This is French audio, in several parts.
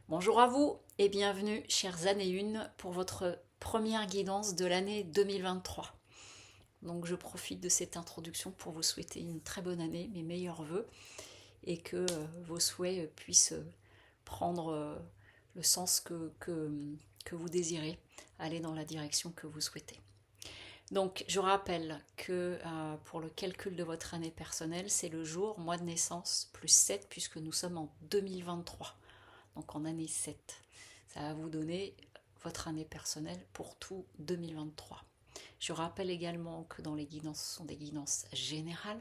Bonjour à vous et bienvenue, chères années 1, pour votre première guidance de l'année 2023. Donc je profite de cette introduction pour vous souhaiter une très bonne année, mes meilleurs voeux, et que vos souhaits puissent prendre le sens que vous désirez, aller dans la direction que vous souhaitez. Donc je rappelle que pour le calcul de votre année personnelle, c'est le jour, mois de naissance, plus 7, puisque nous sommes en 2023, donc en année 7. Ça va vous donner votre année personnelle pour tout 2023. Je rappelle également que dans les guidances, ce sont des guidances générales,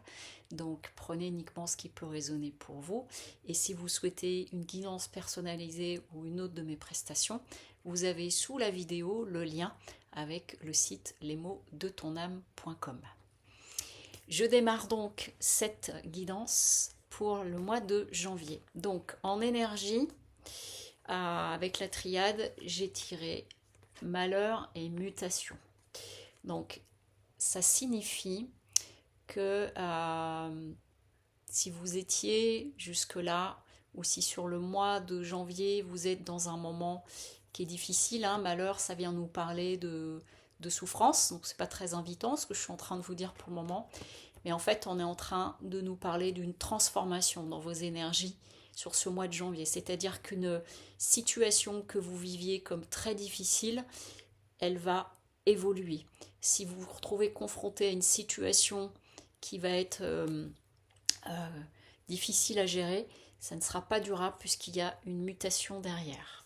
donc prenez uniquement ce qui peut résonner pour vous. Et si vous souhaitez une guidance personnalisée ou une autre de mes prestations, vous avez sous la vidéo le lien avec le site lesmotsdetonâme.com. Je démarre donc cette guidance pour le mois de janvier. Donc en énergie, avec la triade, j'ai tiré malheur et mutation. Donc, ça signifie que si vous étiez jusque-là, ou si sur le mois de janvier, vous êtes dans un moment qui est difficile, hein, malheur, ça vient nous parler de souffrance, donc c'est pas très invitant ce que je suis en train de vous dire pour le moment, mais en fait, on est en train de nous parler d'une transformation dans vos énergies sur ce mois de janvier. C'est-à-dire qu'une situation que vous viviez comme très difficile, elle va évoluer. Si vous vous retrouvez confronté à une situation qui va être difficile à gérer, ça ne sera pas durable puisqu'il y a une mutation derrière.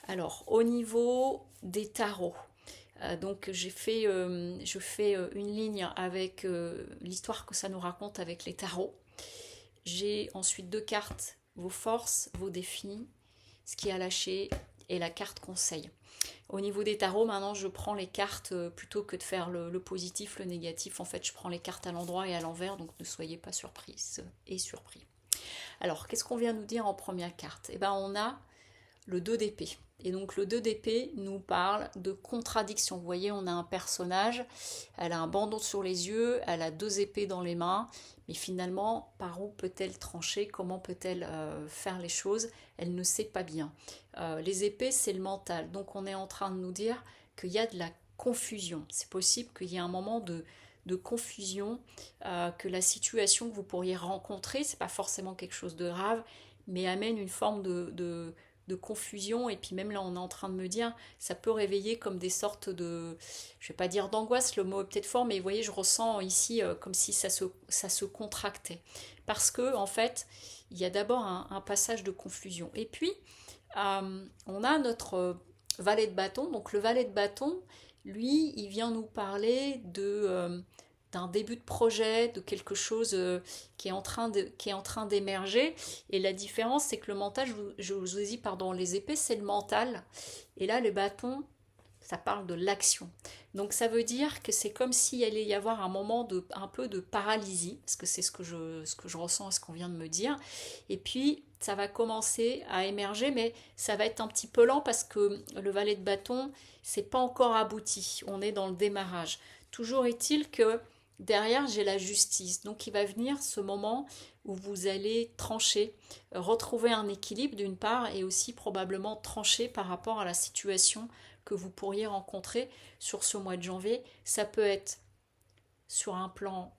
Alors, au niveau des tarots, donc je fais une ligne avec l'histoire que ça nous raconte avec les tarots. J'ai ensuite deux cartes, vos forces, vos défis, ce qui a lâché et la carte conseil. Au niveau des tarots, maintenant je prends les cartes plutôt que de faire le positif, le négatif. En fait, je prends les cartes à l'endroit et à l'envers, donc ne soyez pas surprises et surpris. Alors, qu'est-ce qu'on vient nous dire en première carte? Eh bien, on a le 2 d'épée. Et donc le 2 d'épée nous parle de contradiction. Vous voyez, on a un personnage, elle a un bandeau sur les yeux, elle a deux épées dans les mains, mais finalement, par où peut-elle trancher? Comment peut-elle faire les choses? Elle ne sait pas bien. Les épées, c'est le mental. Donc on est en train de nous dire qu'il y a de la confusion. C'est possible qu'il y ait un moment de confusion, que la situation que vous pourriez rencontrer, c'est pas forcément quelque chose de grave, mais amène une forme de confusion, et puis même là on est en train de me dire ça peut réveiller comme des sortes de, je vais pas dire d'angoisse, le mot est peut-être fort, mais vous voyez, je ressens ici comme si ça se contractait, parce que en fait il y a d'abord un passage de confusion, et puis on a notre valet de bâton. Donc le valet de bâton, lui, il vient nous parler d'un début de projet, de quelque chose qui est en train d'émerger. Et la différence, c'est que le mental, je vous ai dit, pardon, les épées, c'est le mental. Et là, le bâton, ça parle de l'action. Donc ça veut dire que c'est comme s'il allait y avoir un moment un peu de paralysie, parce que c'est ce que je ressens, ce qu'on vient de me dire. Et puis ça va commencer à émerger, mais ça va être un petit peu lent parce que le valet de bâton, c'est pas encore abouti. On est dans le démarrage. Toujours est-il que derrière, j'ai la justice. Donc il va venir ce moment où vous allez trancher, retrouver un équilibre d'une part, et aussi probablement trancher par rapport à la situation que vous pourriez rencontrer sur ce mois de janvier. Ça peut être sur un plan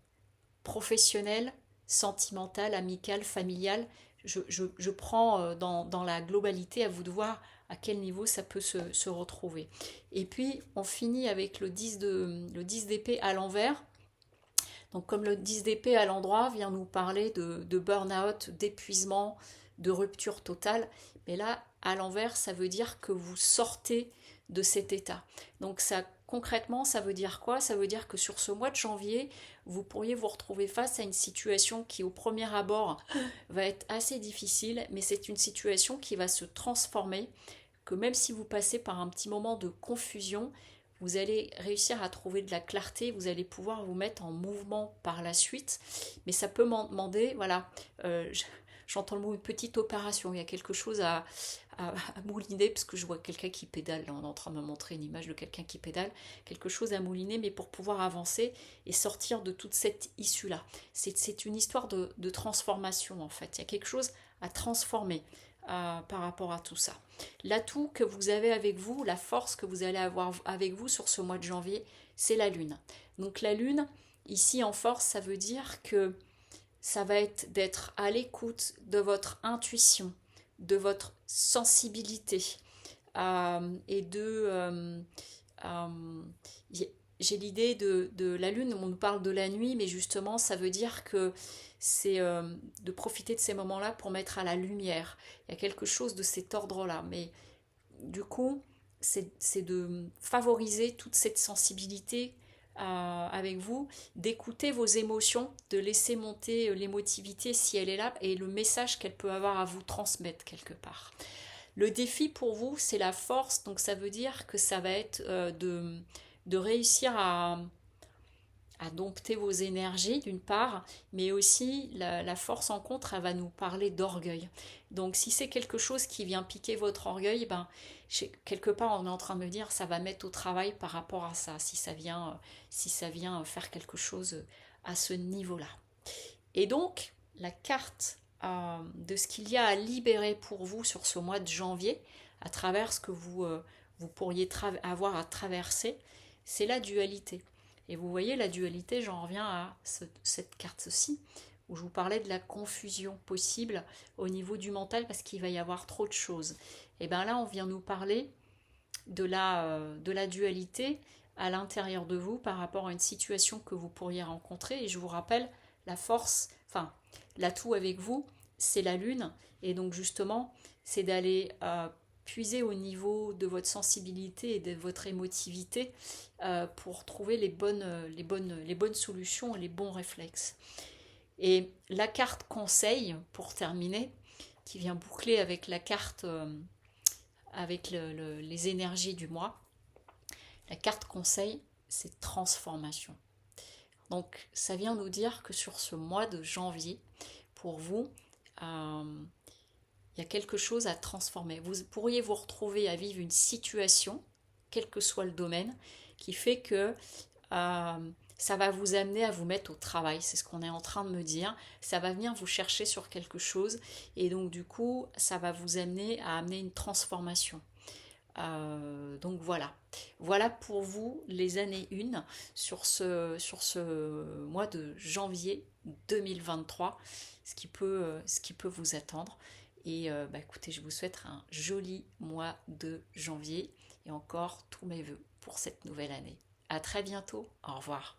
professionnel, sentimental, amical, familial. Je prends dans la globalité, à vous de voir à quel niveau ça peut se retrouver. Et puis on finit avec le 10 d'épée à l'envers. Donc comme le 10 d'épée à l'endroit vient nous parler de burn-out, d'épuisement, de rupture totale, mais là, à l'envers, ça veut dire que vous sortez de cet état. Donc ça, concrètement, ça veut dire quoi? Ça veut dire que sur ce mois de janvier, vous pourriez vous retrouver face à une situation qui, au premier abord, va être assez difficile, mais c'est une situation qui va se transformer, que même si vous passez par un petit moment de confusion, vous allez réussir à trouver de la clarté, vous allez pouvoir vous mettre en mouvement par la suite, mais ça peut m'en demander, voilà, j'entends le mot une petite opération, il y a quelque chose à mouliner, parce que je vois quelqu'un qui pédale, là on est en train de me montrer une image de quelqu'un qui pédale, quelque chose à mouliner, mais pour pouvoir avancer et sortir de toute cette issue-là. C'est une histoire de transformation en fait, il y a quelque chose à transformer. par rapport à tout ça. L'atout que vous avez avec vous, la force que vous allez avoir avec vous sur ce mois de janvier, c'est la lune. Donc la lune, ici en force, ça veut dire que ça va être d'être à l'écoute de votre intuition, de votre sensibilité et euh, j'ai l'idée de la lune, on nous parle de la nuit, mais justement ça veut dire que c'est de profiter de ces moments-là pour mettre à la lumière. Il y a quelque chose de cet ordre-là, mais du coup c'est de favoriser toute cette sensibilité avec vous, d'écouter vos émotions, de laisser monter l'émotivité si elle est là et le message qu'elle peut avoir à vous transmettre quelque part. Le défi pour vous, c'est la force, donc ça veut dire que ça va être de réussir à dompter vos énergies d'une part, mais aussi la force en contre, elle va nous parler d'orgueil. Donc si c'est quelque chose qui vient piquer votre orgueil, ben, quelque part on est en train de me dire ça va mettre au travail par rapport à ça, si ça vient faire quelque chose à ce niveau-là. Et donc la carte de ce qu'il y a à libérer pour vous sur ce mois de janvier, à travers ce que vous pourriez avoir à traverser, c'est la dualité. Et vous voyez, la dualité, j'en reviens à cette carte-ci, où je vous parlais de la confusion possible au niveau du mental, parce qu'il va y avoir trop de choses. Et bien là, on vient nous parler de la dualité à l'intérieur de vous par rapport à une situation que vous pourriez rencontrer. Et je vous rappelle, la force, enfin, l'atout avec vous, c'est la lune. Et donc justement, c'est d'aller puiser au niveau de votre sensibilité et de votre émotivité pour trouver les bonnes solutions et les bons réflexes. Et la carte conseil, pour terminer, qui vient boucler avec la carte, avec les énergies du mois, la carte conseil, c'est transformation. Donc ça vient nous dire que sur ce mois de janvier, pour vous, il y a quelque chose à transformer. Vous pourriez vous retrouver à vivre une situation, quel que soit le domaine, qui fait que ça va vous amener à vous mettre au travail. C'est ce qu'on est en train de me dire. Ça va venir vous chercher sur quelque chose et donc du coup, ça va vous amener à amener une transformation. Donc voilà. Voilà pour vous les années 1 sur ce mois de janvier 2023, ce qui peut vous attendre. Et bah, écoutez, je vous souhaite un joli mois de janvier et encore tous mes voeux pour cette nouvelle année. À très bientôt. Au revoir.